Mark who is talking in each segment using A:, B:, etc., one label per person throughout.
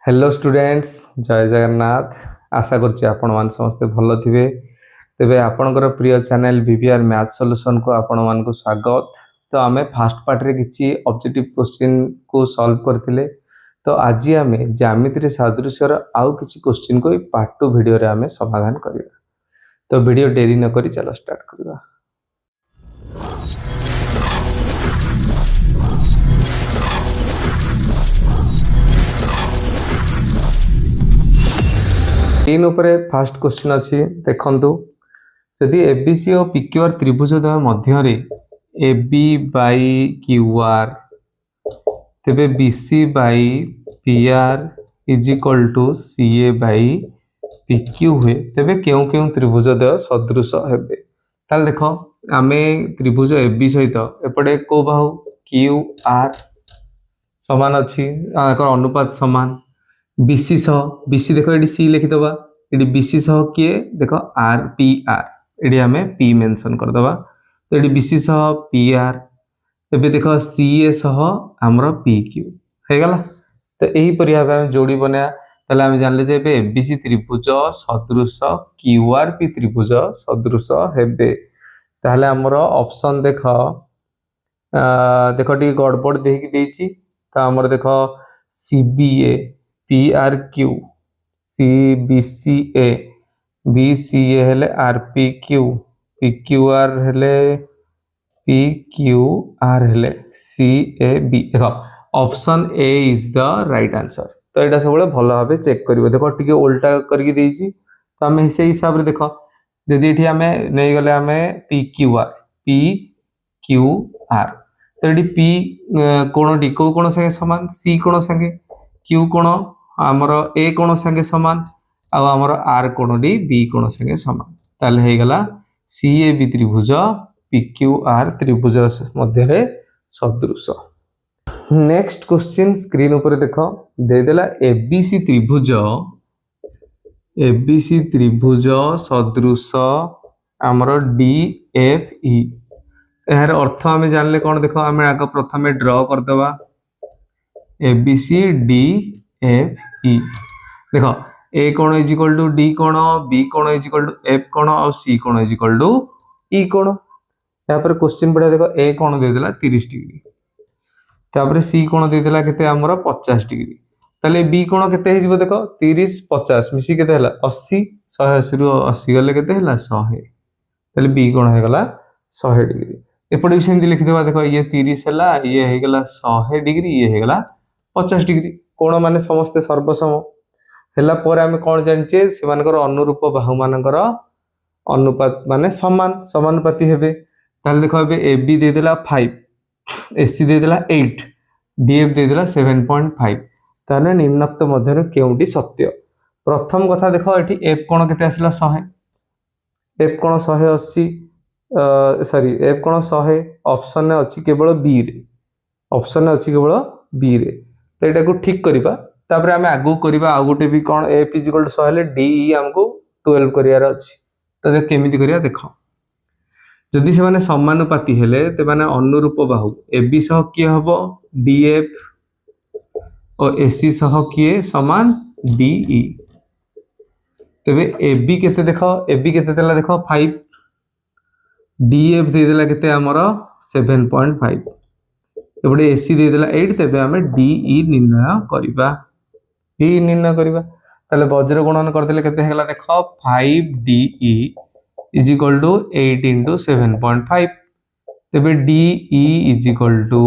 A: Hello students जय जगन्नाथ। आशा करछि आपण मान समस्त भल थिबे। तेबे आपणकर प्रिय चैनल बीबीआर मैथ सॉल्यूशन को आपण मान को स्वागत। तो आमे फर्स्ट पार्ट रे किछि ऑब्जेक्टिव क्वेश्चन को सॉल्व करथिले। तो आज आमे ज्यामिति रे सादृश्यर आउ किछि क्वेश्चन को पार्ट 2 वीडियो रे आमे समाधान करिया। तो वीडियो देरी न करी चलो स्टार्ट करिया। तीन उपरे फर्स्ट क्वेश्चन अच्छी देखंतु जदि एबीसी और पीक्यूआर त्रिभुज द्वय मध्य रे एबी बाई क्यूआर तेबे BC by PR is equal to CA by PQ हुए तेबे केउ केउ त्रिभुज द्वय सदृश हेबे। ताल देखो आमे त्रिभुज एबी सहित एपटे को बाहु क्यूआर समान अच्छी अनुपात समान बीसी सह बीसी देखो ये सी लिखिदबा ये बीसी सह किए देखो आर पी आर ये आमे पी मेंशन कर दबा। तो ये बीसी सह पी आर एबे देखो सी ए सह हमरो पी क्यू हे गला। तो एही परिया हम जोड़ी बना तले हम जानले जे एबे एबीसी त्रिभुज सदृश क्यूआर पी त्रिभुज सदृश हेबे। ताहले हमरो ऑप्शन देखो देखो टी गड़बड़ देही देछि। तो हमर देखो सीबीए PRQ CBCA BCA हेले RPQ PQR हेले PQR हेले CAB। देखो option A is the right answer. तो एटा सब भल भाबे चेक करिवो। देखो टिके उल्टा करके देइछि तो हमें से हिसाब रे देखो जदि एठी हमें नै गले हमें PQR तो एठी P कोण डी को कोण संगे समान C कोण संगे Q कोण आमर ए कोण संगे समान आ आमर आर कोण डी बी कोण संगे समान। ताले हे गला सीएबी त्रिभुज पीक्यूआर त्रिभुज मध्य रे सदृश। नेक्स्ट क्वेश्चन स्क्रीन ऊपर देखो दे देला एबीसी त्रिभुज सदृश आमर डीएफई। यार अर्थ हमें जानले कोन देखो हमें आगे प्रथमे ड्रॉ कर देबा एबीसी डीएफई। देखो ए कोण इज इक्वल टू डी कोण बी कोण इज इक्वल टू एफ कोण और सी कोण इज इक्वल टू ई कोण। यहाँ पर क्वेश्चन पढ़ा देखो ए कोण दे देला 30 डिग्री तापर सी कोण दे देला केते हमर 50 डिग्री। ताले बी कोण केते हे जिवो देखो 30 50 मिसी केते हला 80 180 रु 80 गले केते हला 100। ताले बी कोण हे गला 100 डिग्री। एपटे भी सेमती लिखि देबा देखो ये 30 हला ये हे गला 100 डिग्री ये हे गला 50 डिग्री। कोण माने समस्त सर्वसम हेला पर आमे कोन जानचे से मानकर अनुरूप बाहु मानकर अनुपात माने समान समानुपाती हेबे। ताले देखो एबे एबी दे देला 5 एसी दे देला 8 डीएफ दे देला 7.5। ताले निम्नोक्त मध्यरु केउटी सत्य। प्रथम कथा देखो एठी एफ कोण केते आसला 100 एफ कोण 180 सॉरी एफ कोण 100 ऑप्शन ने अछि केवल बी रे ऑप्शन ने अछि केवल बी रे। तो एटा को ठीक करिबा तापर हमें आगु करिबा आ गुटे भी कोन एफ इज इक्वल टू 100 हेले डी हमको 12 करियार अछि। तो देख केमिति करिया देखो जदि से माने समानुपाती हेले ते माने अनुरूप बाहु एबी सह की हबो डीएफ और एसी सह की समान डीई। तबे एबी केते देखो एबी केते देला देखो 5 डीएफ दे देला केते हमरो 7.5 एबडे एसी दे देला 8 तबे हमें डीई निर्णय करिबा डी निर्णय करिबा। ताले वज्र गुणन कर देले केते हेला देखो 5 DE is equal to 8 into 7.5 तबे DE is equal to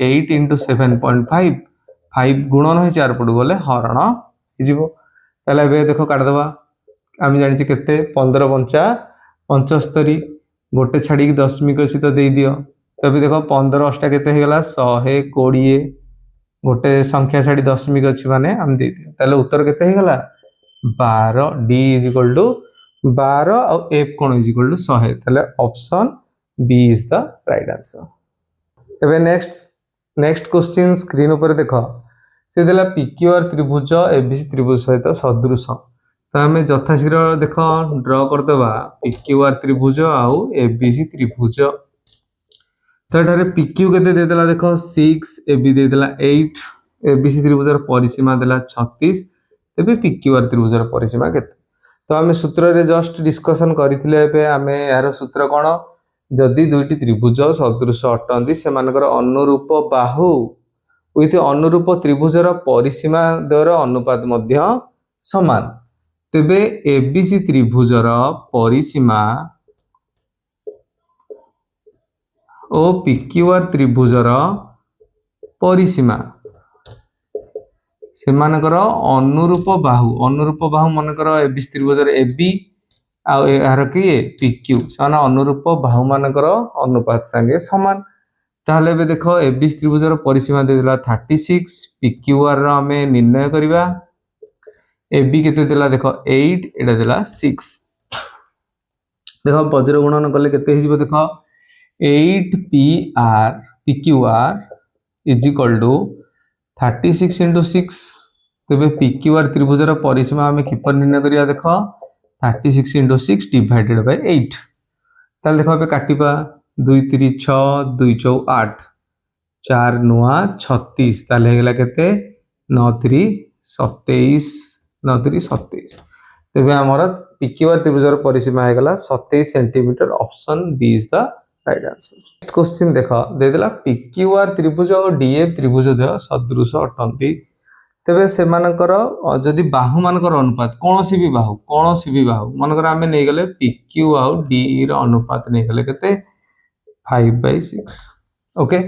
A: 8 into 7.5 5 गुणन होई 4 पडु गले हरण हिजिबो। ताले बे देखो काट दबा आमी जानि छी केते 15 पंचा 75 गोटे छाड़ी 10 सहित दे दियो। तबे देखो 15 अष्टा केते हे गला 120 गोटे संख्या छाड़ी 10 अछि माने हम दे दियो। ताले उत्तर केते हे गला 12 डी इज इक्वल टू 12 और एफ कोण इज इक्वल टू 100। ताले option B is the right answer. एबे नेक्स्ट क्वेश्चन स्क्रीन ऊपर देखो से देला पीक्यूआर त्रिभुज एबीसी त्रिभुज सहित सदृश। तो हमें यथाशीघ्र देखो ड्रॉ कर देबा पीक्यूआर त्रिभुज आउ एबीसी त्रिभुज। तो एठारे पीक्यू केते दे देला देखो 6 एबी दे देला 8 एबीसी त्रिभुजर परिसीमा देला 36 तेबे पीक्यूआर त्रिभुजर परिसीमा केते तो आमे सूत्र रे जस्ट डिस्कशन करिथिले एबे आमे यार सूत्र कोन जदि दुईटी त्रिभुज सदृश अटंती सेमानकर अनुरूप बाहु विथ अनुरूप त्रिभुजर परिसीमा द्वारा अनुपात मध्य समान तेबे एबीसी त्रिभुजर परिसीमा ओ पीक्यूआर त्रिभुजर परिसीमा सेमानकर अनुरूप बाहु मनकर एबीसी त्रिभुजर एबी आ यार कि पीक्यू से अनुरूप बाहु मानकर अनुपात संगे समान ताहले बे देखो एबीसी त्रिभुजर परिसीमा देला 36 पीक्यूआर रो हमें निर्णय करिवा एबी केते देला देखो 8 एटा देला 6 देखो वज्र गुणन कले केते हिजबो देखो 8 pr is equal to 36 into 6 तेबे पीक्यूआर त्रिभुजर परिसीमा हमें किपर निर्णय करिया देखो 36 into 6 divided by 8 ताले देखो बे काटिबा 2 3 6 2 4 8 4 9 36 ताले हेगला केते 9 3 27 9 3 27 तेबे हमर पीक्यूआर त्रिभुजर परिसीमा हेगला 27 centimetre option B is the right answer question देखो दे देला पीक्यूआर त्रिभुज और डीएफ त्रिभुज देह सदृश अटंती तेबे सेमानकर जदि बाहु मानकर अनुपात कोनोसी भी बाहु मानकर आमे नै गले पीक्यू आ डी रो अनुपात नै गले केते 5/6 ओके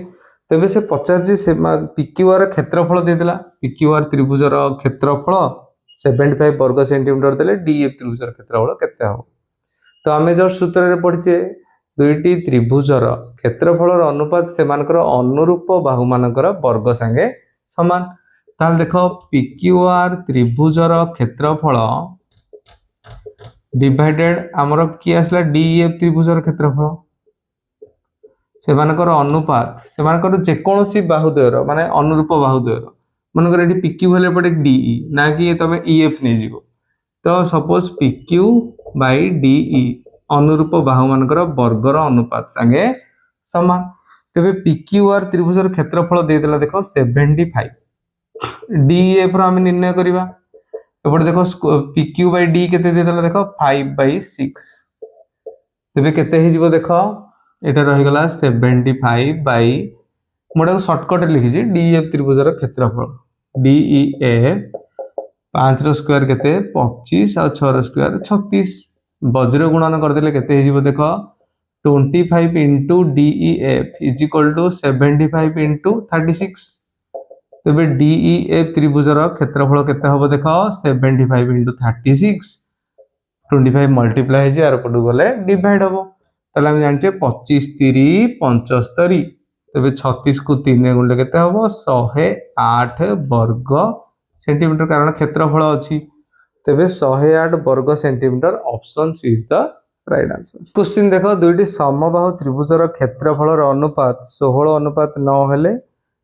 A: तेबे से 50 से पीक्यूआर क्षेत्रफल दे देला पीक्यूआर त्रिभुजर क्षेत्रफल 75 वर्ग सेंटीमीटर देले डीएफ त्रिभुजर क्षेत्रफल केते हो तो आमे जो सूत्र रे पढिचे दुईटी त्रिभुजर क्षेत्रफल अनुपात सेमानकर अनुरूप बाहु मानकर वर्ग संगे समान ताल देखो पीक्यूआर त्रिभुजर क्षेत्रफल डिवाइडेड आमर कि आसला डीएफ त्रिभुजर क्षेत्रफल सेमानकर अनुपात सेमानकर जेकोसी बाहुद्वयर माने अनुरूप बाहुद्वयर मानकर एठी पीक्यू हेले पड़े डीई ना कि तबे ईएफ नै जीवो तो सपोज पीक्यू बाय डीई अनुरूप बाहु मानकर वर्गर अनुपात संगे समान तेबे पीक्यूआर त्रिभुजर क्षेत्रफल दे देला देखो 75 डीएफ रो हम निर्णय करिवा एपटे देखो पीक्यू बाय डी केते दे देला देखो 5/6 तेबे केते हि जीवो देखो एटा रहि गला 75 बाय मोडा शॉर्टकट लिखि छी डीएफ त्रिभुजर क्षेत्रफल डीईएफ 5 रो स्क्वायर केते 25 और 6 रो स्क्वायर 36 वज्र गुणन कर देले केते हि जीवो देखो 25 into DEF is equal to 75 into 36 तेबे DEF त्रिभुजर क्षेत्रफल केते हबो देखो 75 into 36 25 multiply hey J are पडु गले डिवाइड हबो तले हम जानचे 25 3 75 तेबे 36 को 3 रे गुणले केते हबो 108 वर्ग सेंटीमीटर कारण क्षेत्रफल अछि तेबे 108 वर्ग centimetre option C is the right answer question देखो दुईटी समबाहु त्रिभुजर क्षेत्रफल अनुपात 16:9 हेले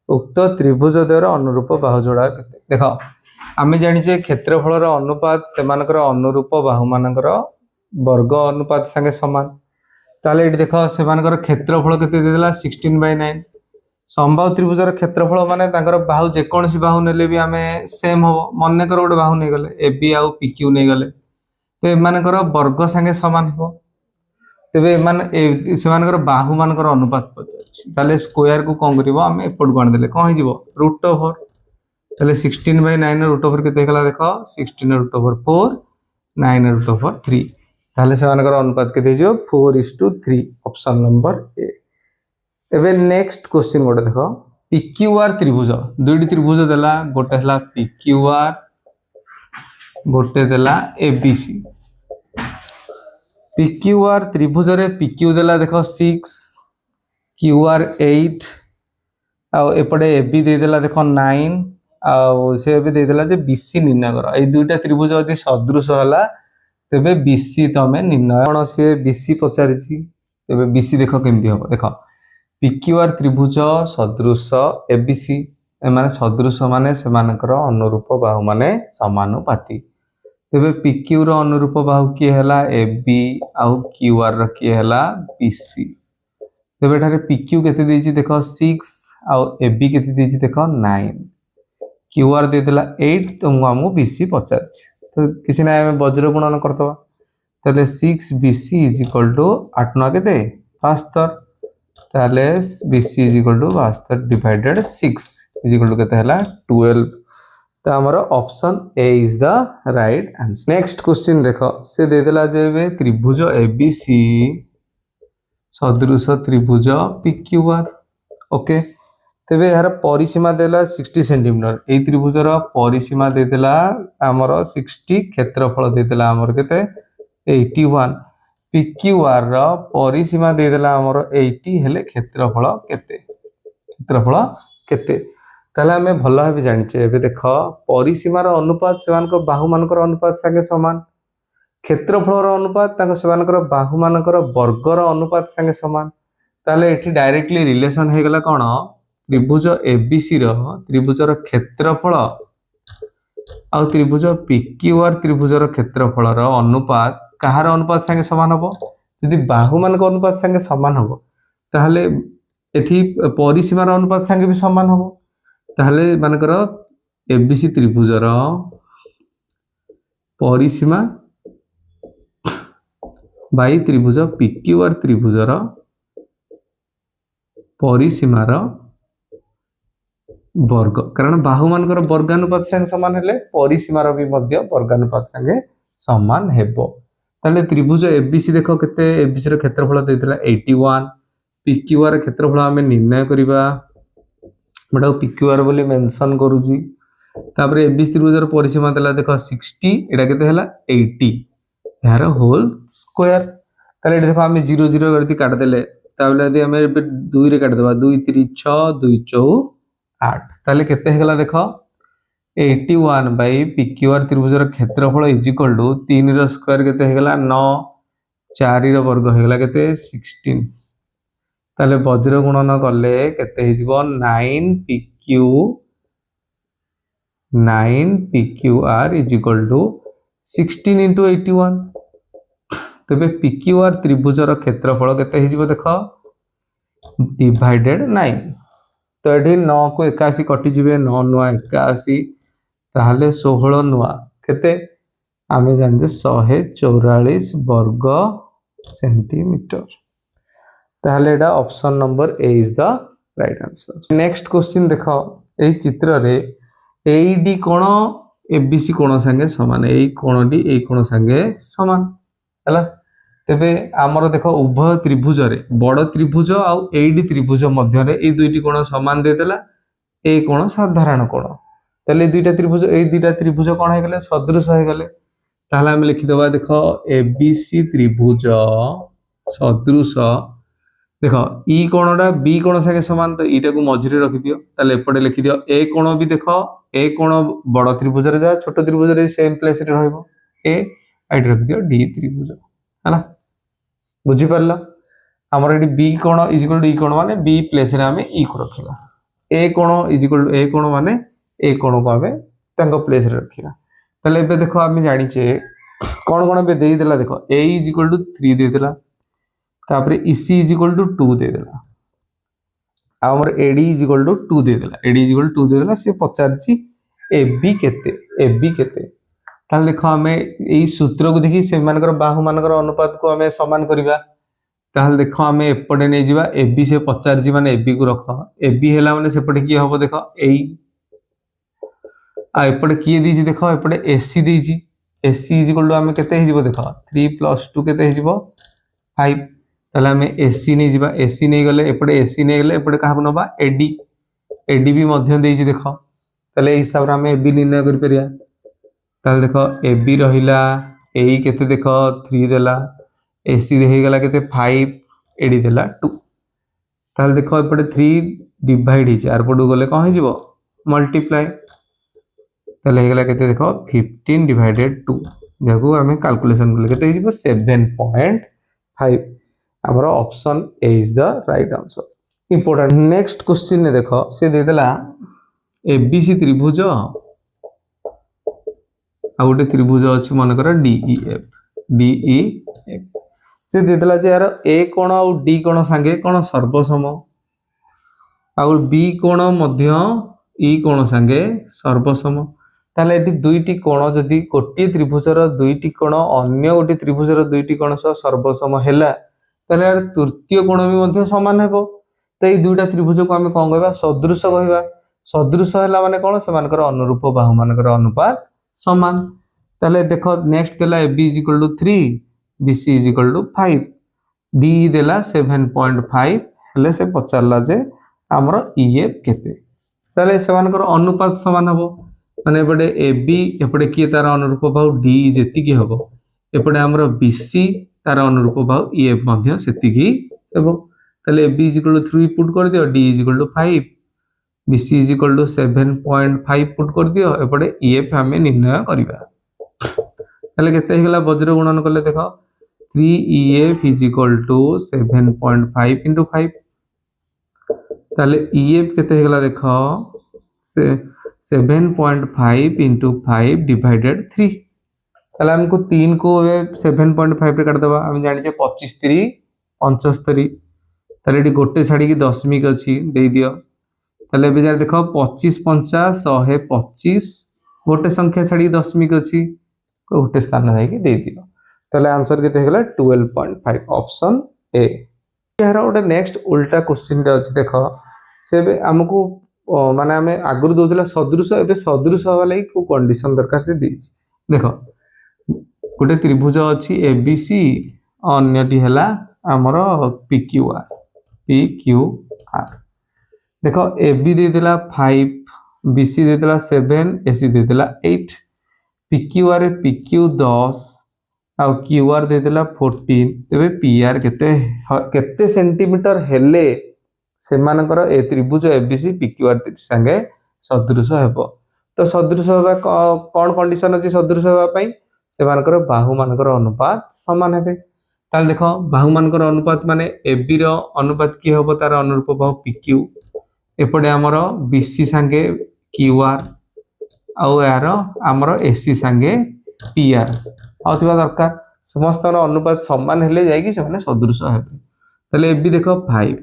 A: उक्त त्रिभुज द्वारा अनुरूप बाहु जोड़ा केते देखो आमे जानिचे क्षेत्रफल अनुपात सेमानकर अनुरूप बाहु मानकर वर्ग अनुपात संगे समान ताले एठी देखो सेमानकर क्षेत्रफल केते देला 16/9 समबाहु त्रिभुजर क्षेत्रफल माने तांकर बाहु जे कोनसी बाहु नेले भी आमे सेम हो मन्ने कर गोटे बाहु नै गले एबी आ पीक्यू नै गले तो एमानकर वर्ग संगे समान हो तेबे सेमानकर बाहु मानकर अनुपात पचाछि ताले स्क्वायर को कोन करिवो हम एपड कोन देले कोन हि जीवो √4 ताले 16/9 √4 केते गला देखो 16/4 9/3 ताले सेमानकर अनुपात केते जीवो 4:3 ऑप्शन नंबर ए एबे नेक्स्ट क्वेश्चन गोटे देखो पीक्यूआर त्रिभुज दुईटी त्रिभुज देला गोटे हला पीक्यूआर गोटे देला एबीसी पीक्यूआर त्रिभुज रे पीक्यू देला देखो 6 क्यूआर 8 आ एपटे एबी दे देला देखो 9 आ से एबी दे देला जे बीसी निर्णय कर ए दुईटा त्रिभुज यदि सदृश होला तबे बीसी तमे निर्णय कोन से बीसी पचारिछि तबे बीसी देखो केमती हो देखो पीक्यूआर त्रिभुज सदृश एबीसी एमाने सदृश माने सेमानकर अनुरूप बाहु माने समानुपाती तेबे पीक्यू रो अनुरूप बाहु की हैला एबी आउ क्यूआर रो की हैला बीसी तेबे ठारे पीक्यू केते देछि देखो 6 आउ एबी केते देछि देखो 9 क्यूआर देदेला 8 तुमको हमको बीसी पचार तो किसी ना वज्र गुणन करदे ताले 6 बीसी इज इक्वल टू 8 9 केते 72 ताले BC is equal to 72 divided 6 is equal to केते हला 12 तो हमारा option A is the right answer. Next question देखो से देदेला जे त्रिभुज एबीसी सदृश त्रिभुज पीक्यूआर ओके तेबे यार परिसीमा देला 60 सेंटीमीटर ए त्रिभुजर परिसीमा देदेला हमर 60 क्षेत्रफल देदेला हमर केते 81 पीक्यूआर रो परिसीमा देदेला हमर 80 हेले क्षेत्रफल केते ताले हमें भल भाबे जानिचे एबे देखो परिसीमार अनुपात सेमानकर बाहु मानकर अनुपात संगे समान क्षेत्रफल अनुपात ताको सेमानकर बाहु मानकर वर्गर अनुपात संगे समान ताले एठी डायरेक्टली रिलेशन हे गला कोन त्रिभुज एबीसी रो त्रिभुजर क्षेत्रफल आ त्रिभुज पीक्यूआर त्रिभुजर क्षेत्रफल रो अनुपात कहार अनुपात संगे समान हबो यदि बाहु मानकर अनुपात संगे समान हबो ताले एठी परिसीमार अनुपात संगे भी समान हबो ताले मानकर एबीसी त्रिभुजर परिसीमा बाई त्रिभुज पीक्यूआर त्रिभुजर परिसीमार वर्ग कारण बाहु मानकर वर्गानुपात संगे समान हेले परिसीमार भी मध्य वर्गानुपात संगे समान हेबो ताले त्रिभुज एबीसी देखो केते एबीसी रो क्षेत्रफल देथिला 81 पीक्यूआर क्षेत्रफल हमें निर्णय करिबा बटा पीक्यूआर बोली मेंशन करूची तापर एबीसी त्रिभुजर परिसीमा देला देखो 60 एटा केते हला 80 यार होल स्क्वायर ताले देखो हमें 0 0 करती काट देले ताबले यदि हमें 2 रे काट देबा 2 3 6 2 4 8 ताले केते हेगला देखो 81 बाई पीक्यूआर त्रिभुजर क्षेत्रफल is equal to 3 row square केते हेगला 9 4 रो वर्ग हेगला केते 16 ताले वज्र गुणन करले केते हिजबो 9 PQR is equal to 16 into 81 तबे पीक्यूआर त्रिभुजर क्षेत्रफल केते हिजबो देखो डिवाइडेड 9 तो एठी 9 को 81 कटि जिवे 9 9 81 ताहले 16 9 केते आमे जान जे 144 वर्ग सेंटीमीटर ताहले एटा option number A is the right answer. Next question देखो एई चित्र रे एडी कोण एबीसी कोण संगे समान एई कोणटी एई कोण संगे समान हला तेबे हमर देखो उभय त्रिभुज रे बड़ त्रिभुज आ एडी त्रिभुज मध्य रे ए दुईटी कोण समान दे देला ए कोण साधारण कोण तले दुईटा त्रिभुज कोण हे गेले सदृश हे गेले ताहले हम लिखि देबा देखो एबीसी त्रिभुज सदृश देखो ई कोणटा बी कोण संगे समान तो ईटा को मझिरे रखि दियो ताले एपटे लिखि दियो ए कोण भी देखो ए कोण बड़ त्रिभुज रे जा छोट त्रिभुज रे सेम प्लेस रे रहइबो ए आइड रखि दियो डी त्रिभुज हला बुझी परला हमर एडी बी कोण इज इक्वल टू ई कोण माने बी प्लेस रे हमें ई को रखिबा ए कोण इज इक्वल टू ए कोण माने ए कोण को हमें तंग प्लेस रे रखिबा ताले एबे देखो हमें जानि छे कोण कोण बे देई देला देखो ए इज इक्वल टू 3 दे देला तापरे इसी इज इक्वल टू 2 दे देला हमर एडी इज इक्वल टू 2 दे देला एडी इज इक्वल टू 2 दे देला से पचारची एबी केते ताल देखो हमें एई सूत्र को देखि से मानकर बाहु मानकर अनुपात को हमें समान करिबा ताल देखो हमें एपटे नै जिबा एबी से पचारची माने एबी को रख एबी हेला माने सेपटे की हबो देखो एई आ एपटे की दीजी देखो एपटे एसी दीजी एसी इज इक्वल टू हमें केते हिजबो देखो 3 + 2 केते हिजबो 5 ताले हमें एसी नै जिबा एसी नै गले एपटे एसी नै गले एपटे काहा नबा एडी एडी भी मध्य देइजी देखो ताले हिसाब रे हमें एबी निर्णय करि परिया ताले देखो एबी रहिला एई केते देखो 3 देला एसी दे गला केते 5 एडी देला 2 ताले देखो एपटे 3 डिवाइड हि चार पडू गले कोन हिजबो मल्टीप्लाई ताले हे गला केते देखो 15 डिवाइडेड 2 जाको हमें कैलकुलेशन करले केते हिजबो 7.5 हमारा option A is the right answer important. Next question ने देखो से दे देला एबीसी त्रिभुज आ गोटे त्रिभुज अछि मन कर डीईएफ से दे देला जे यार ए कोण आ डी कोण संगे कोण सर्वसम आ बी कोण मध्य ई कोण संगे सर्वसम ताले एटी दुईटी कोण जदि गोटे त्रिभुजर दुईटी कोण अन्य गोटे त्रिभुजर दुईटी कोण सह सर्वसम हैला ताले यार तृतीय कोण भी मध्य समान हेबो तो ये दुईटा त्रिभुज को आम कौन कहवा सदृश कहवा सदृश है माने कौन से अनुरूप बाहु मानकर अनुपात समान ताले देख नेक्स्ट देला A B is equal to 3 B C is equal to 5 D देला 7.5 हेले से पचारला जे हमर ईएफ केते ताले सेमानकर अनुपात समान हबो माने एपटे ए बी एपटे किए तार अनुरूप बाहु डी जेति की हबो एपटे हमर बी सी तार अनुरूप बाहु ईएफ मध्य सेति की हेबो ताले B is equal to 3 put कर दियो D is equal to 5 B C is equal to 7.5 put कर दियो एपटे ईएफ हमें निर्णय करबा ताले केते हिगला वज्र गुणन करले देखो 3EF is equal to 7.5 into 5 ताले EF केते हिगला देखो 7.5 into 5 divided 3 ताले हमको 3 को 7.5 रे काट दबा हम जानि जे 25 3 75 ताले एटी गोटे छाड़ी की दशमिक अछि दे दियो ताले बे जा देखो 25 50 125 गोटे संख्या छाड़ी दशमिक अछि गोटे स्थान जाई के दे दियो ताले आंसर केते हेगला 12.5 ऑप्शन ए यार गोटे नेक्स्ट उल्टा क्वेश्चन रे अछि देखो से हमको माने हमें आगुर दोदला सदृश एबे सदृश हवा लागि को कंडीशन दरकार से देछि देखो गोटे त्रिभुज अछि एबीसी अन्यटी हला हमर PQR देखो AB दे देला 5 BC दे देला 7 AC दे देला 8 PQR PQ 10 आ QR दे देला 14 तबे PR केते सेंटीमीटर हेले से मानकर ए त्रिभुज एबीसी PQR संगे सदृश हेबो तो सदृश होबा कोन कंडीशन अछि सदृश होबा पई से मानकर बाहु मानकर अनुपात समान हेबे ताल देखो बाहु मानकर अनुपात माने AB रो अनुपात की होबो तार अनुरूप बाहु PQ एपटे हमर BC संगे QR आउ यार हमर AC संगे PR आउथिबा दरकार समस्त अनुपात समान हेले जाई कि से माने सदृश हेबे तले AB देखो 5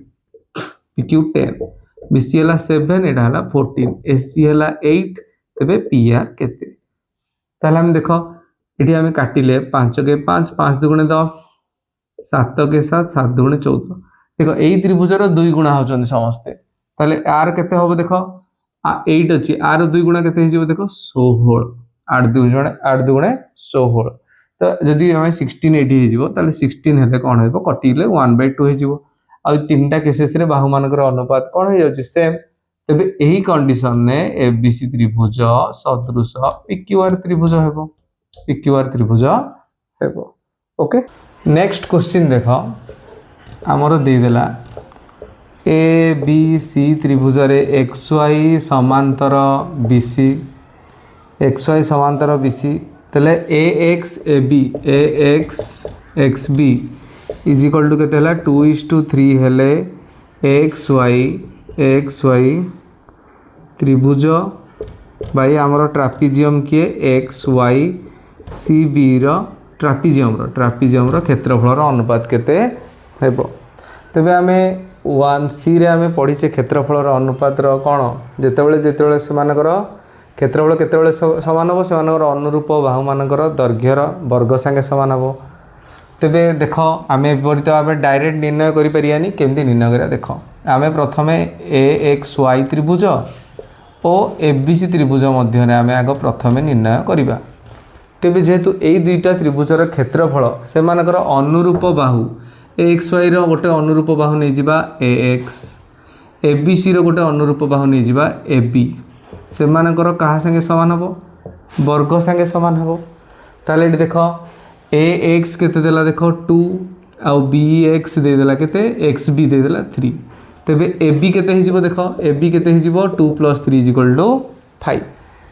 A: PQ 10 BC हला 7 एटा हला 14 AC हला 8 तबे PR केते ताले हम देखो एठी हम काटिले 5 के 5 5 दुगुणे 10 7 के 7 7 दुगुणे 14 देखो एई त्रिभुजर 2 गुणा होचन समस्ते ताले आर केते होबो देखो 8 अछि आर 2 गुणा केते हिजो देखो 16 8 दुगुणे 16 तो जदि हम 16 एठी हिजो ताले 16 हेले कोन हेबो कटिले 1/2 हिजो आ तीनटा केसेस रे बाहु मानकर अनुपात कोन हो जाउची सेम तबे एही कंडीशन ने एबीसी त्रिभुज सदृश PQR त्रिभुज हेबो PQR त्रिभुज हेबो ओके नेक्स्ट क्वेश्चन देखो हमरो दे देला ABC त्रिभुज रे XY समांतर BC XY समांतर BC तले AX XB is equal to केते हला 2:3 हेले XY त्रिभुज बाई हमरो ट्रापेजियम के XYCB रो ट्रापेजियम रो क्षेत्रफल रो अनुपात केते हेबो तबे हमें 1C रे हमें पढ़ी छे क्षेत्रफल रो अनुपात रो कोन जेतेबेले से मानकर क्षेत्रफल केतेबेले समान हो से मानकर अनुरूप बाहु मानकर दैर्घ्यर वर्ग संगे समान हो तबे देखो आमे विपरीत भाव डायरेक्ट निर्णय करि परियानी केमती निर्णय करिया देखो आमे प्रथमे AXY त्रिभुज और ABC त्रिभुज मध्य रे आमे आगो प्रथमे निर्णय करिबा तबे जेहेतु एई दुईटा त्रिभुजर क्षेत्रफल से मानकर अनुरूप बाहु AXY रो गोटे अनुरूप बाहु नै जिबा AX ABC रो गोटे अनुरूप बाहु नै जिबा AB से मानकर कहा संगे समान हबो वर्ग संगे समान हबो ताले देखो AX केते देला देखो 2 आ BX दे देला केते XB दे देला 3 तबे AB केते हिजिबो देखो AB केते हिजिबो 2 + 3 = 5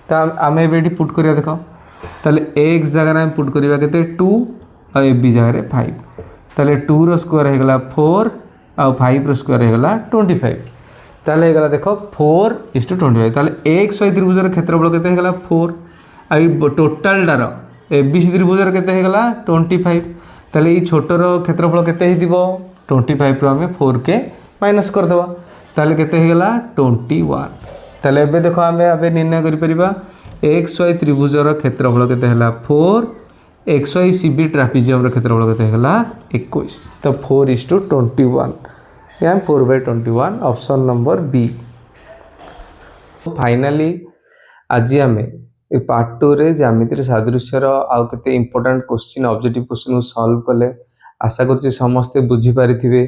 A: त आमे बेटी पुट करिया देखो ताले AX जगह रे पुट करिया केते 2 आ AB जगह रे 5 ताले 2 रो स्क्वायर हे गला 4 आ 5 रो स्क्वायर हे गला 25 ताले हे गला देखो 4:25 ताले AXY त्रिभुजर क्षेत्रफल केते हे गला 4 आ टोटल डार ABC त्रिभुजर केते हे गला 25 ताले ई छोटर क्षेत्रफल केते हे दिबो 25 रो हमें 4 के माइनस कर देबा ताले केते हे गला 21 ताले एबे देखो आमे अबे निर्णय करि परिबा एक्स वाई त्रिभुजर क्षेत्रफल केते हला 4 एक्स वाई सीबी ट्रापेजियम रो क्षेत्रफल केते हला 21 तो 4:21 या 4/21 ऑप्शन नंबर बी। फाइनली आज आमे ए पार्ट 2 रे ज्यामिति सादृश्यर आउ केते इंपोर्टेंट क्वेश्चन ऑब्जेक्टिव क्वेश्चन को सॉल्व कले आशा करछि समस्त बुझी पारिथिबे।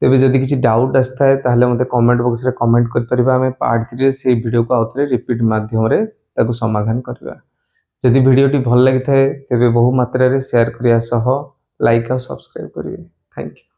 A: तेबे जदि किसी डाउट आस्ता है ताहले मते कमेंट बॉक्स रे कमेंट कर परिबा आमे पार्ट 3 रे से वीडियो को आउथरे रिपीट माध्यम रे ताको समाधान करबा। जदि वीडियोटी भल लागि थाए तेबे बहु मात्रा रे शेयर करिया सह लाइक और सब्सक्राइब करिवे। Thank you.